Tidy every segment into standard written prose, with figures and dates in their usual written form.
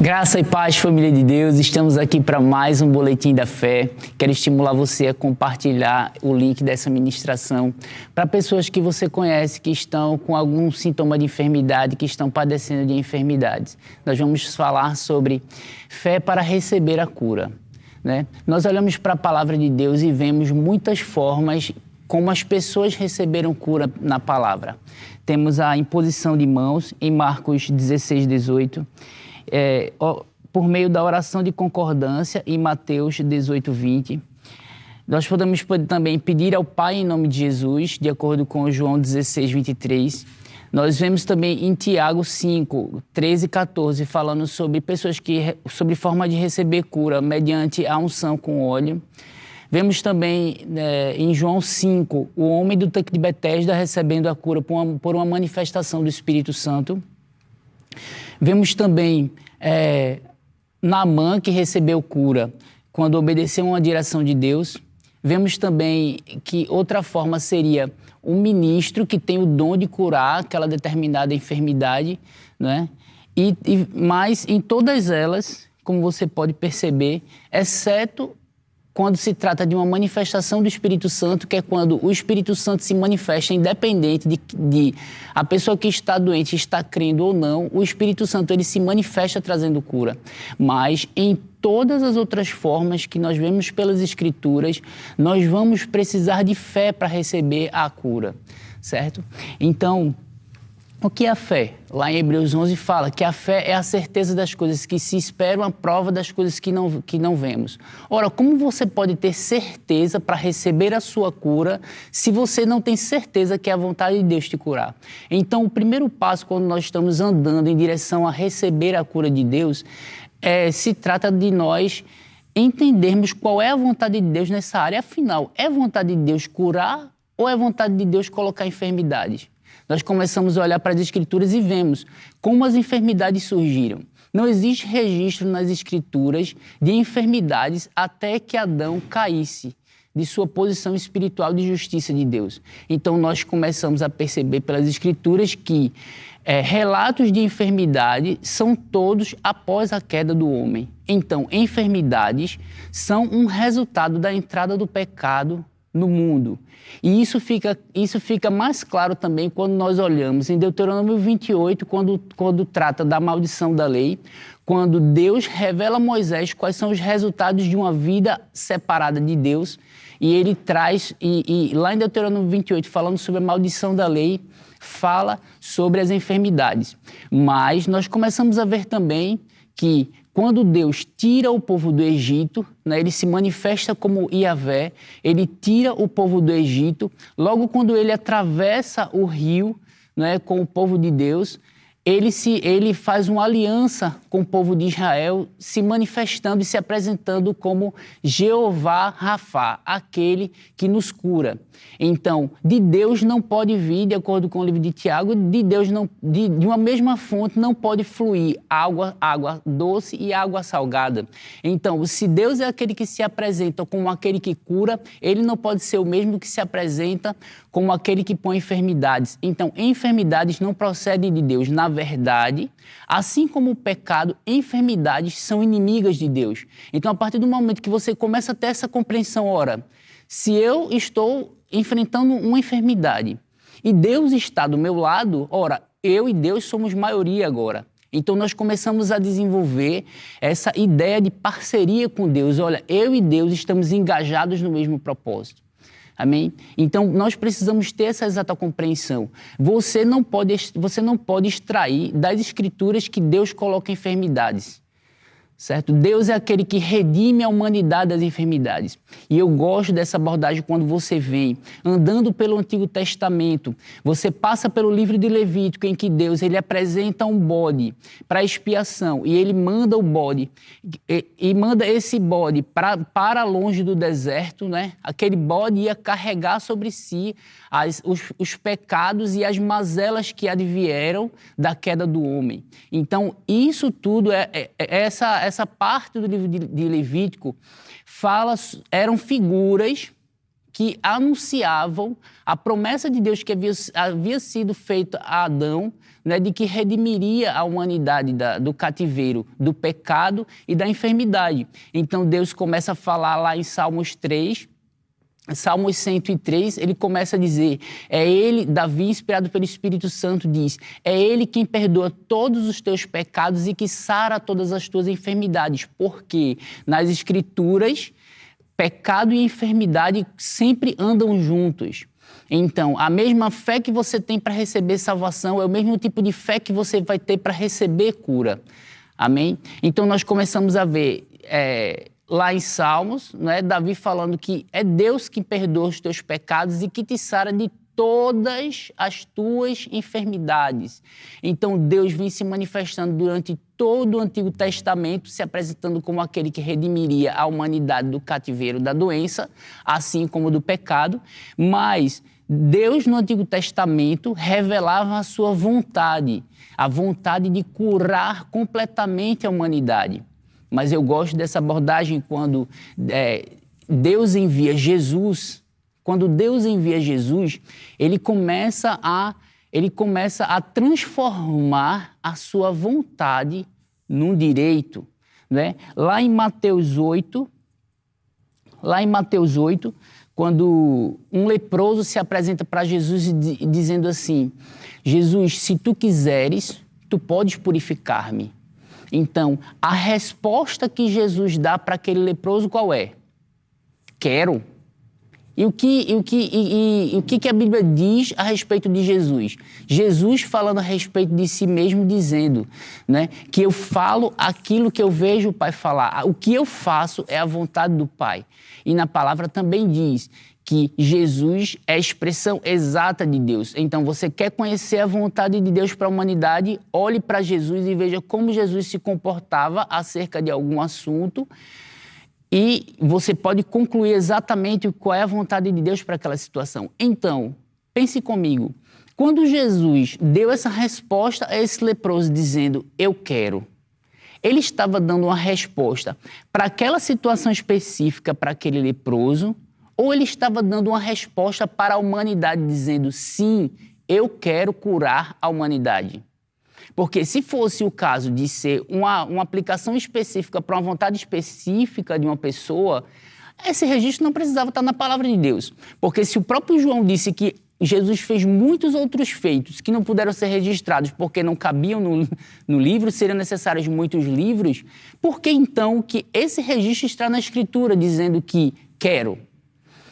Graça e paz, família de Deus, estamos aqui para mais um Boletim da Fé. Quero estimular você a compartilhar o link dessa ministração para pessoas que você conhece que estão com algum sintoma de enfermidade, que estão padecendo de enfermidades. Nós vamos falar sobre fé para receber a cura, né? Nós olhamos para a palavra de Deus e vemos muitas formas como as pessoas receberam cura na palavra. Temos a imposição de mãos em Marcos 16, 18. Por meio da oração de concordância em Mateus 18, 20. Nós podemos também pedir ao Pai em nome de Jesus, de acordo com João 16, 23. Nós vemos também em Tiago 5, 13 e 14, falando sobre pessoas sobre forma de receber cura mediante a unção com óleo. Vemos também em João 5, o homem do tanque de Betesda recebendo a cura por uma manifestação do Espírito Santo. Vemos também Naamã, que recebeu cura quando obedeceu uma direção de Deus. Vemos também que outra forma seria um ministro que tem o dom de curar aquela determinada enfermidade, né? Mas em todas elas, como você pode perceber, exceto quando se trata de uma manifestação do Espírito Santo, que é quando o Espírito Santo se manifesta independente de a pessoa que está doente está crendo ou não, o Espírito Santo ele se manifesta trazendo cura. Mas em todas as outras formas que nós vemos pelas Escrituras, nós vamos precisar de fé para receber a cura, certo? Então, o que é a fé? Lá em Hebreus 11 fala que a fé é a certeza das coisas que se esperam, a prova das coisas que não vemos. Ora, como você pode ter certeza para receber a sua cura se você não tem certeza que é a vontade de Deus te curar? Então, o primeiro passo quando nós estamos andando em direção a receber a cura de Deus, se trata de nós entendermos qual é a vontade de Deus nessa área. Afinal, é vontade de Deus curar ou é vontade de Deus colocar enfermidades? Nós começamos a olhar para as Escrituras e vemos como as enfermidades surgiram. Não existe registro nas Escrituras de enfermidades até que Adão caísse de sua posição espiritual de justiça de Deus. Então, nós começamos a perceber pelas Escrituras que relatos de enfermidade são todos após a queda do homem. Então, enfermidades são um resultado da entrada do pecado no mundo. E isso fica mais claro também quando nós olhamos em Deuteronômio 28, quando trata da maldição da lei, quando Deus revela a Moisés quais são os resultados de uma vida separada de Deus, e ele traz, e lá em Deuteronômio 28, falando sobre a maldição da lei, fala sobre as enfermidades. Mas nós começamos a ver também que quando Deus tira o povo do Egito, né, ele se manifesta como Iavé, ele tira o povo do Egito, logo quando ele atravessa o rio, né, com o povo de Deus, ele faz uma aliança com o povo de Israel, se manifestando e se apresentando como Jeová Rafá, aquele que nos cura. Então, de Deus não pode vir, de acordo com o livro de Tiago, de uma mesma fonte não pode fluir água doce e água salgada. Então, se Deus é aquele que se apresenta como aquele que cura, ele não pode ser o mesmo que se apresenta como aquele que põe enfermidades. Então, enfermidades não procedem de Deus. Na verdade, assim como o pecado, enfermidades são inimigas de Deus. Então, a partir do momento que você começa a ter essa compreensão, ora, se eu estou enfrentando uma enfermidade e Deus está do meu lado, ora, eu e Deus somos maioria agora. Então, nós começamos a desenvolver essa ideia de parceria com Deus. Olha, eu e Deus estamos engajados no mesmo propósito. Amém? Então, nós precisamos ter essa exata compreensão. Você não pode extrair das Escrituras que Deus coloca enfermidades. Certo? Deus é aquele que redime a humanidade das enfermidades. E eu gosto dessa abordagem quando você vem andando pelo Antigo Testamento. Você passa pelo livro de Levítico, em que Deus ele apresenta um bode para expiação. E ele manda o bode, e manda esse bode para longe do deserto, né? Aquele bode ia carregar sobre si os pecados e as mazelas que advieram da queda do homem. Então, isso tudo, essa parte do livro de Levítico eram figuras que anunciavam a promessa de Deus que havia sido feita a Adão, né, de que redimiria a humanidade do cativeiro, do pecado e da enfermidade. Então Deus começa a falar lá em Salmos 3, Salmos 103, ele começa a dizer, é ele, Davi, inspirado pelo Espírito Santo, diz, é ele quem perdoa todos os teus pecados e que sara todas as tuas enfermidades, porque nas Escrituras, pecado e enfermidade sempre andam juntos. Então, a mesma fé que você tem para receber salvação é o mesmo tipo de fé que você vai ter para receber cura. Amém? Então, nós começamos a ver... lá em Salmos, né, Davi falando que é Deus que perdoa os teus pecados e que te sara de todas as tuas enfermidades. Então, Deus vem se manifestando durante todo o Antigo Testamento, se apresentando como aquele que redimiria a humanidade do cativeiro da doença, assim como do pecado. Mas Deus, no Antigo Testamento, revelava a sua vontade, a vontade de curar completamente a humanidade. Mas eu gosto dessa abordagem quando Deus envia Jesus. Quando Deus envia Jesus, ele começa a transformar a sua vontade num direito, né? Lá em Mateus 8, quando um leproso se apresenta para Jesus dizendo assim, Jesus, se tu quiseres, tu podes purificar-me. Então, a resposta que Jesus dá para aquele leproso qual é? Quero. E o que a Bíblia diz a respeito de Jesus? Jesus falando a respeito de si mesmo, dizendo, né, que eu falo aquilo que eu vejo o Pai falar. O que eu faço é a vontade do Pai. E na palavra também diz que Jesus é a expressão exata de Deus. Então, você quer conhecer a vontade de Deus para a humanidade? Olhe para Jesus e veja como Jesus se comportava acerca de algum assunto e você pode concluir exatamente qual é a vontade de Deus para aquela situação. Então, pense comigo. Quando Jesus deu essa resposta a esse leproso dizendo, eu quero, ele estava dando uma resposta para aquela situação específica, para aquele leproso, ou ele estava dando uma resposta para a humanidade, dizendo, sim, eu quero curar a humanidade. Porque se fosse o caso de ser uma aplicação específica para uma vontade específica de uma pessoa, esse registro não precisava estar na palavra de Deus. Porque se o próprio João disse que Jesus fez muitos outros feitos que não puderam ser registrados porque não cabiam no livro, seriam necessários muitos livros, por que então que esse registro está na Escritura dizendo que quero?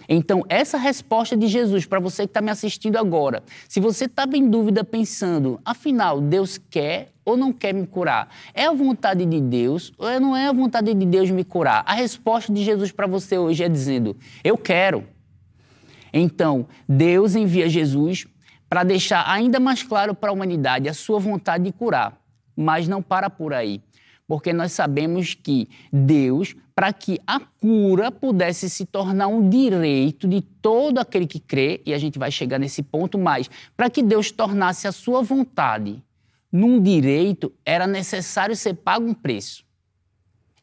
Então, essa resposta de Jesus, para você que está me assistindo agora, se você estava em dúvida pensando, afinal, Deus quer ou não quer me curar? É a vontade de Deus ou não é a vontade de Deus me curar? A resposta de Jesus para você hoje é dizendo, eu quero. Então, Deus envia Jesus para deixar ainda mais claro para a humanidade a sua vontade de curar, mas não para por aí. Porque nós sabemos que Deus, para que a cura pudesse se tornar um direito de todo aquele que crê, e a gente vai chegar nesse ponto, mas para que Deus tornasse a sua vontade num direito, era necessário ser pago um preço.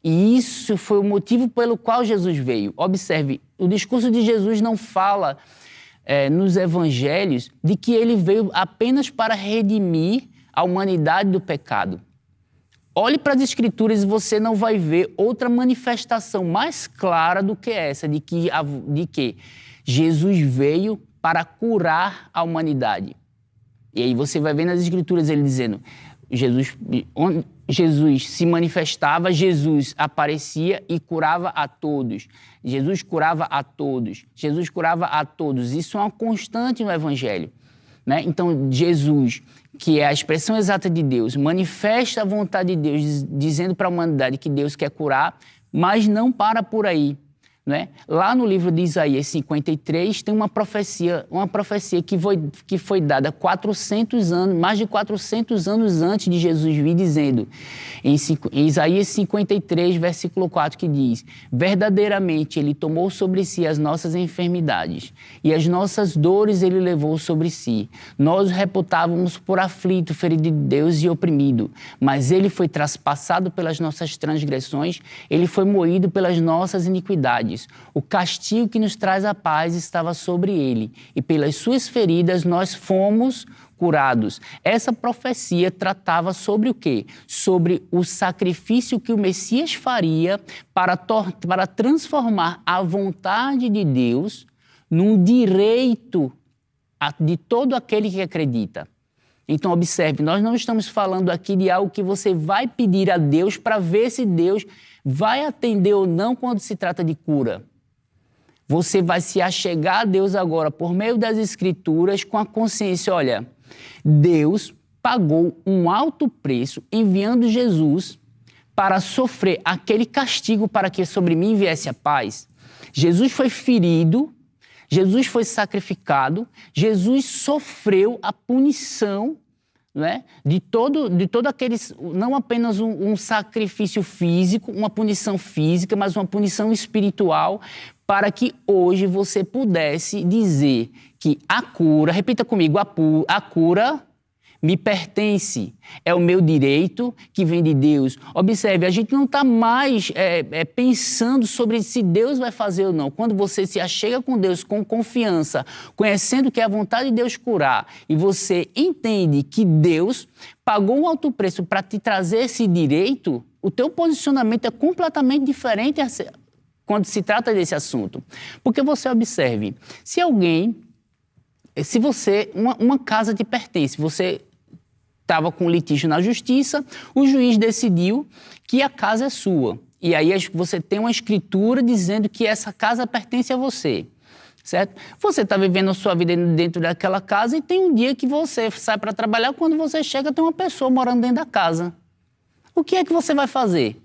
E isso foi o motivo pelo qual Jesus veio. Observe, o discurso de Jesus não fala nos evangelhos de que ele veio apenas para redimir a humanidade do pecado. Olhe para as Escrituras e você não vai ver outra manifestação mais clara do que essa, de que Jesus veio para curar a humanidade. E aí você vai ver nas Escrituras ele dizendo, Jesus se manifestava, Jesus aparecia e curava a todos. Jesus curava a todos. Jesus curava a todos. Isso é uma constante no Evangelho, né? Então, Jesus, que é a expressão exata de Deus, manifesta a vontade de Deus, dizendo para a humanidade que Deus quer curar, mas não para por aí, né? Lá no livro de Isaías 53 tem uma profecia que foi dada 400 anos, mais de 400 anos antes de Jesus vir, dizendo, em Isaías 53, versículo 4, que diz, verdadeiramente ele tomou sobre si as nossas enfermidades e as nossas dores ele levou sobre si. Nós o reputávamos por aflito, ferido de Deus e oprimido, mas ele foi traspassado pelas nossas transgressões, ele foi moído pelas nossas iniquidades. pecados. O castigo que nos traz a paz estava sobre ele, e pelas suas feridas nós fomos curados. Essa profecia tratava sobre o quê? Sobre o sacrifício que o Messias faria para transformar a vontade de Deus num direito de todo aquele que acredita. Então, observe, nós não estamos falando aqui de algo que você vai pedir a Deus para ver se Deus vai atender ou não quando se trata de cura. Você vai se achegar a Deus agora por meio das Escrituras com a consciência, olha, Deus pagou um alto preço enviando Jesus para sofrer aquele castigo para que sobre mim viesse a paz. Jesus foi ferido, Jesus foi sacrificado, Jesus sofreu a punição, né, de todo aqueles, não apenas um sacrifício físico, uma punição física, mas uma punição espiritual, para que hoje você pudesse dizer que a cura, repita comigo, a cura me pertence, é o meu direito que vem de Deus. Observe, a gente não está mais pensando sobre se Deus vai fazer ou não. Quando você se achega com Deus com confiança, conhecendo que é a vontade de Deus curar, e você entende que Deus pagou um alto preço para te trazer esse direito, o teu posicionamento é completamente diferente quando se trata desse assunto. Porque você observe, uma casa te pertence, você estava com litígio na justiça, o juiz decidiu que a casa é sua. E aí você tem uma escritura dizendo que essa casa pertence a você, certo? Você está vivendo a sua vida dentro daquela casa e tem um dia que você sai para trabalhar, quando você chega tem uma pessoa morando dentro da casa. O que é que você vai fazer?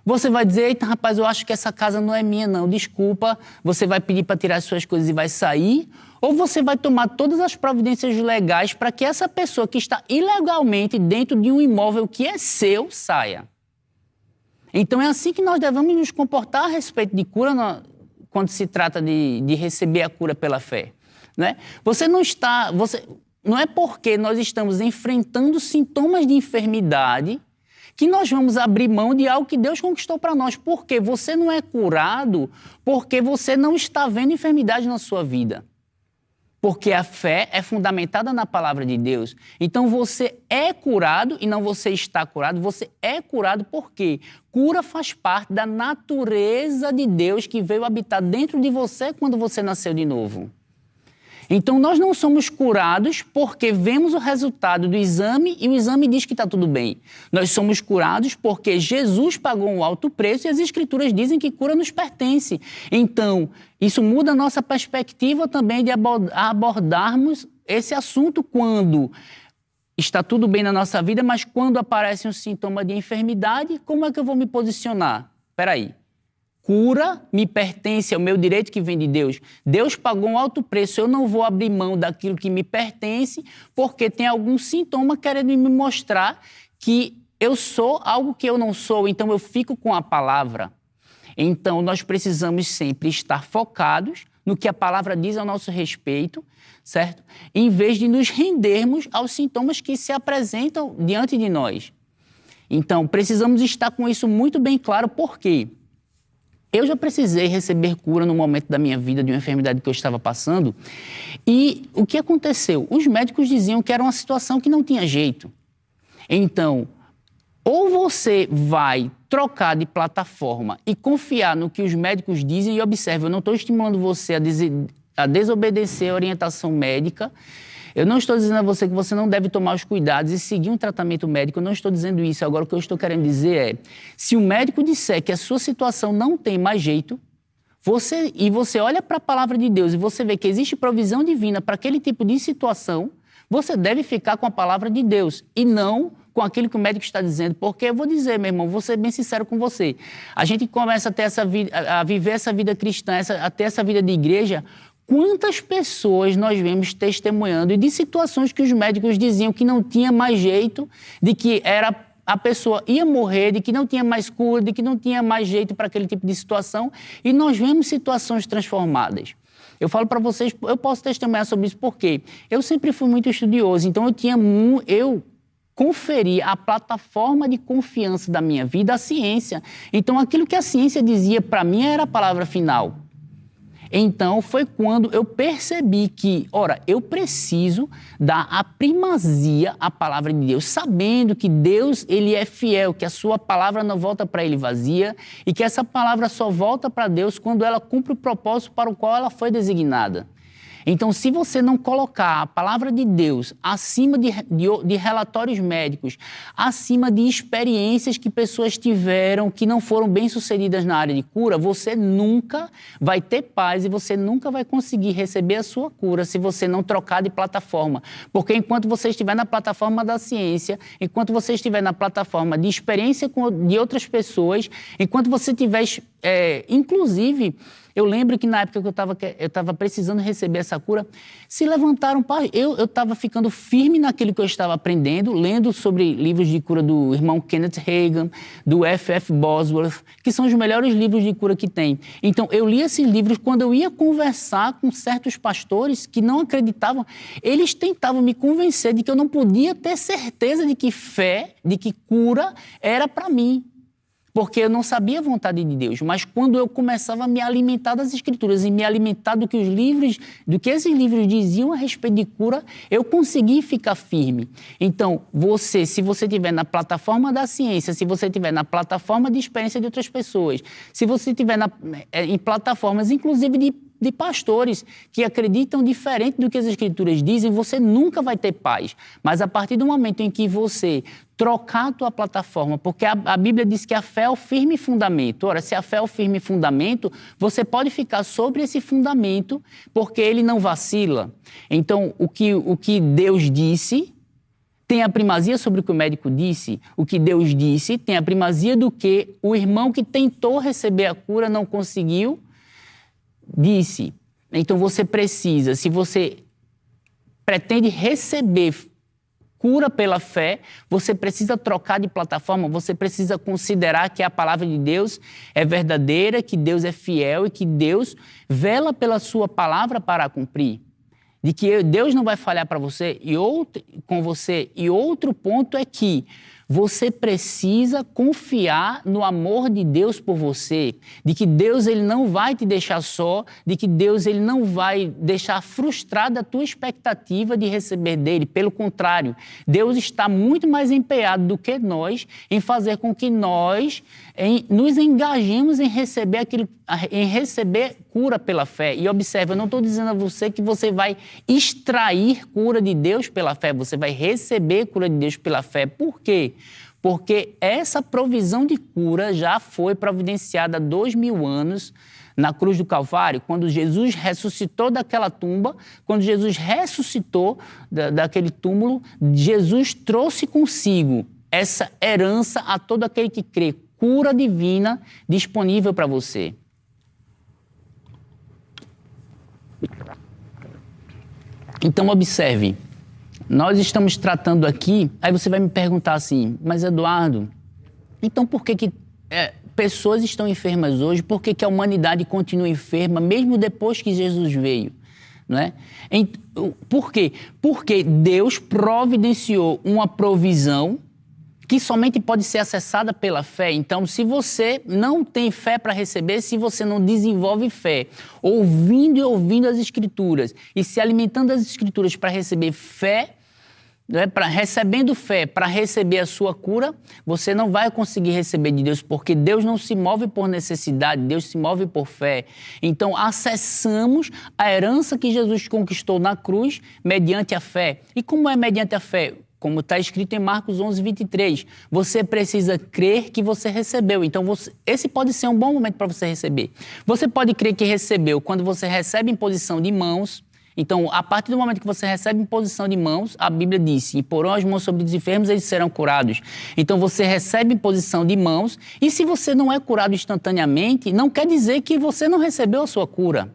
Você vai dizer, eita, rapaz, eu acho que essa casa não é minha, não, desculpa. Você vai pedir para tirar as suas coisas e vai sair? Ou você vai tomar todas as providências legais para que essa pessoa que está ilegalmente dentro de um imóvel que é seu, saia? Então é assim que nós devemos nos comportar a respeito de cura quando se trata de receber a cura pela fé, né? Não é porque nós estamos enfrentando sintomas de enfermidade que nós vamos abrir mão de algo que Deus conquistou para nós. Porque você não é curado porque você não está vendo enfermidade na sua vida. Porque a fé é fundamentada na palavra de Deus. Então você é curado e não você está curado, você é curado porque cura faz parte da natureza de Deus que veio habitar dentro de você quando você nasceu de novo. Então, nós não somos curados porque vemos o resultado do exame e o exame diz que está tudo bem. Nós somos curados porque Jesus pagou um alto preço e as Escrituras dizem que cura nos pertence. Então, isso muda a nossa perspectiva também de abordarmos esse assunto quando está tudo bem na nossa vida, mas quando aparece um sintoma de enfermidade, como é que eu vou me posicionar? Espera aí. Cura me pertence, é o meu direito que vem de Deus. Deus pagou um alto preço, eu não vou abrir mão daquilo que me pertence porque tem algum sintoma querendo me mostrar que eu sou algo que eu não sou, então eu fico com a palavra. Então nós precisamos sempre estar focados no que a palavra diz ao nosso respeito, certo? Em vez de nos rendermos aos sintomas que se apresentam diante de nós. Então precisamos estar com isso muito bem claro, por quê? Eu já precisei receber cura no momento da minha vida de uma enfermidade que eu estava passando. E o que aconteceu? Os médicos diziam que era uma situação que não tinha jeito. Então, ou você vai trocar de plataforma e confiar no que os médicos dizem, e observe, eu não estou estimulando você a desobedecer a orientação médica. Eu não estou dizendo a você que você não deve tomar os cuidados e seguir um tratamento médico, eu não estou dizendo isso. Agora, o que eu estou querendo dizer é, se o médico disser que a sua situação não tem mais jeito, você olha para a palavra de Deus e você vê que existe provisão divina para aquele tipo de situação, você deve ficar com a palavra de Deus e não com aquilo que o médico está dizendo. Porque eu vou dizer, meu irmão, vou ser bem sincero com você, a gente começa a ter a viver essa vida cristã, a ter essa vida de igreja. Quantas pessoas nós vemos testemunhando e de situações que os médicos diziam que não tinha mais jeito, de que a pessoa ia morrer, de que não tinha mais cura, de que não tinha mais jeito para aquele tipo de situação, e nós vemos situações transformadas. Eu falo para vocês, eu posso testemunhar sobre isso porque eu sempre fui muito estudioso, então eu conferir a plataforma de confiança da minha vida à ciência. Então, aquilo que a ciência dizia para mim era a palavra final. Então, foi quando eu percebi que, ora, eu preciso dar a primazia à palavra de Deus, sabendo que Deus, ele é fiel, que a sua palavra não volta para ele vazia e que essa palavra só volta para Deus quando ela cumpre o propósito para o qual ela foi designada. Então, se você não colocar a palavra de Deus acima de relatórios médicos, acima de experiências que pessoas tiveram que não foram bem-sucedidas na área de cura, você nunca vai ter paz e você nunca vai conseguir receber a sua cura se você não trocar de plataforma. Porque enquanto você estiver na plataforma da ciência, enquanto você estiver na plataforma de experiência de outras pessoas, enquanto você tiver, inclusive... Eu lembro que na época que eu estava precisando receber essa cura, se levantaram... Eu estava ficando firme naquilo que eu estava aprendendo, lendo sobre livros de cura do irmão Kenneth Hagin, do F.F. Bosworth, que são os melhores livros de cura que tem. Então, eu li esses livros quando eu ia conversar com certos pastores que não acreditavam. Eles tentavam me convencer de que eu não podia ter certeza de que fé, de que cura era para mim. Porque eu não sabia a vontade de Deus, mas quando eu começava a me alimentar das Escrituras e me alimentar do que esses livros diziam a respeito de cura, eu consegui ficar firme. Então, se você estiver na plataforma da ciência, se você estiver na plataforma de experiência de outras pessoas, se você estiver em plataformas, inclusive de pastores que acreditam diferente do que as Escrituras dizem, você nunca vai ter paz. Mas a partir do momento em que você trocar a tua plataforma, porque a Bíblia diz que a fé é o firme fundamento. Ora, se a fé é o firme fundamento, você pode ficar sobre esse fundamento, porque ele não vacila. Então, o que Deus disse tem a primazia sobre o que o médico disse. O que Deus disse tem a primazia do que o irmão que tentou receber a cura não conseguiu disse. Então você precisa, se você pretende receber cura pela fé, você precisa trocar de plataforma, você precisa considerar que a palavra de Deus é verdadeira, que Deus é fiel e que Deus vela pela sua palavra para cumprir. De que Deus não vai falhar para você com você. E outro ponto é que você precisa confiar no amor de Deus por você, de que Deus ele não vai te deixar só, de que Deus ele não vai deixar frustrada a tua expectativa de receber dele. Pelo contrário, Deus está muito mais empenhado do que nós em fazer com que nós nos engajemos em receber cura pela fé. E observe, eu não estou dizendo a você que você vai extrair cura de Deus pela fé, você vai receber cura de Deus pela fé. Por quê? Porque essa provisão de cura já foi providenciada há 2000 anos na cruz do Calvário, quando Jesus ressuscitou daquela tumba, quando Jesus ressuscitou daquele túmulo, Jesus trouxe consigo essa herança a todo aquele que crê, cura divina disponível para você. Então, observe, nós estamos tratando aqui, aí você vai me perguntar assim, mas Eduardo, então por que pessoas estão enfermas hoje, por que a humanidade continua enferma, mesmo depois que Jesus veio? Não é? Por quê? Porque Deus providenciou uma provisão que somente pode ser acessada pela fé. Então, se você não tem fé para receber, se você não desenvolve fé, ouvindo as Escrituras e se alimentando das Escrituras para receber fé, recebendo fé para receber a sua cura, você não vai conseguir receber de Deus, porque Deus não se move por necessidade, Deus se move por fé. Então, acessamos a herança que Jesus conquistou na cruz mediante a fé. E como é mediante a fé? Como está escrito em Marcos 11, 23, você precisa crer que você recebeu. Então, esse pode ser um bom momento para você receber. Você pode crer que recebeu quando você recebe em posição de mãos. Então, a partir do momento que você recebe em posição de mãos, a Bíblia diz, imporão as mãos sobre os enfermos, eles serão curados. Então, você recebe em posição de mãos, e se você não é curado instantaneamente, não quer dizer que você não recebeu a sua cura.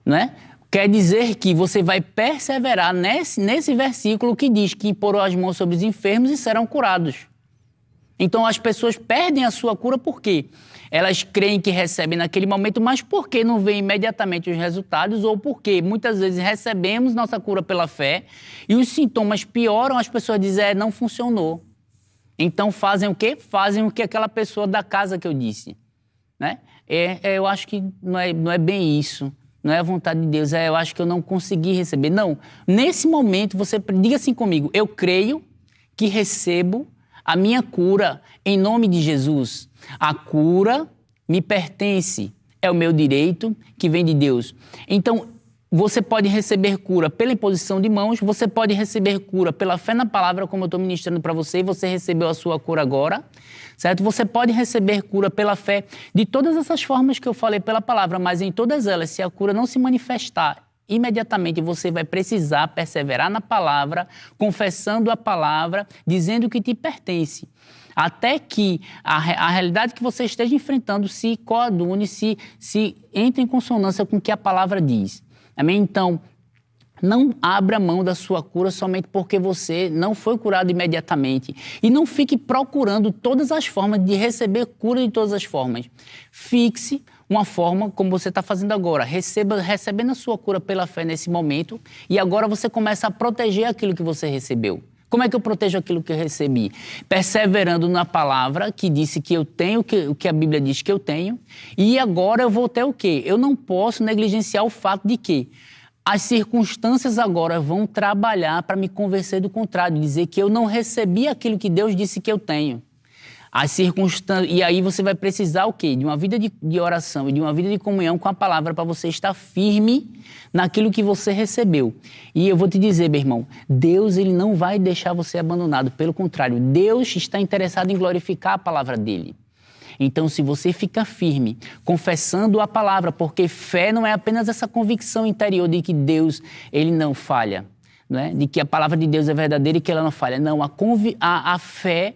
Não é? Quer dizer que você vai perseverar nesse versículo que diz que imporão as mãos sobre os enfermos e serão curados. Então as pessoas perdem a sua cura por quê? Elas creem que recebem naquele momento, mas por que não vem imediatamente os resultados? Ou porque muitas vezes recebemos nossa cura pela fé e os sintomas pioram, as pessoas dizem, não funcionou. Então fazem o quê? Fazem o que aquela pessoa da casa que eu disse, né? Eu acho que não é bem isso. Não é a vontade de Deus, eu acho que eu não consegui receber. Não, nesse momento você diga assim comigo, eu creio que recebo a minha cura em nome de Jesus. A cura me pertence, é o meu direito que vem de Deus. Então, você pode receber cura pela imposição de mãos, você pode receber cura pela fé na palavra, como eu estou ministrando para você, e você recebeu a sua cura agora, certo? Você pode receber cura pela fé de todas essas formas que eu falei pela palavra, mas em todas elas, se a cura não se manifestar imediatamente, você vai precisar perseverar na palavra, confessando a palavra, dizendo que te pertence. Até que a realidade que você esteja enfrentando se coadune, se entre em consonância com o que a palavra diz. Amém? Então, não abra mão da sua cura somente porque você não foi curado imediatamente. E não fique procurando todas as formas de receber cura de todas as formas. Fixe uma forma como você está fazendo agora. Recebendo a sua cura pela fé nesse momento e agora você começa a proteger aquilo que você recebeu. Como é que eu protejo aquilo que eu recebi? Perseverando na palavra que disse que eu tenho o que a Bíblia diz que eu tenho. E agora eu vou ter o quê? Eu não posso negligenciar o fato de que as circunstâncias agora vão trabalhar para me convencer do contrário, dizer que eu não recebi aquilo que Deus disse que eu tenho. As circunstâncias, e aí você vai precisar o quê? De uma vida de oração e de uma vida de comunhão com a palavra para você estar firme naquilo que você recebeu. E eu vou te dizer, meu irmão, Deus ele não vai deixar você abandonado. Pelo contrário, Deus está interessado em glorificar a palavra dele. Então, se você fica firme, confessando a palavra, porque fé não é apenas essa convicção interior de que Deus ele não falha, não é? De que a palavra de Deus é verdadeira e que ela não falha. Não, a fé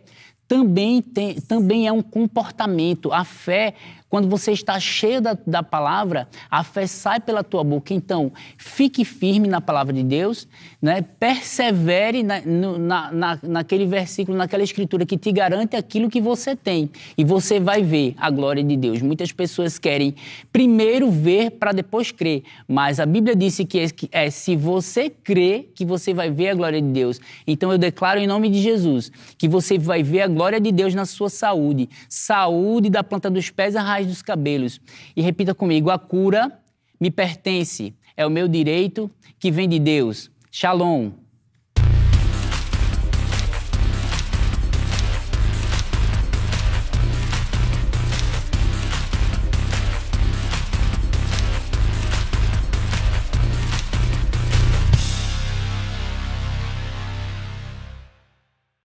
também é um comportamento. A fé, quando você está cheio da palavra, a fé sai pela tua boca. Então, fique firme na palavra de Deus, né? Persevere naquele versículo, naquela escritura que te garante aquilo que você tem. E você vai ver a glória de Deus. Muitas pessoas querem primeiro ver para depois crer. Mas a Bíblia disse que se você crer, que você vai ver a glória de Deus. Então, eu declaro em nome de Jesus que você vai ver a glória de Deus na sua saúde. Saúde da planta dos pés à raiz dos cabelos. E repita comigo, a cura me pertence, é o meu direito que vem de Deus. Shalom.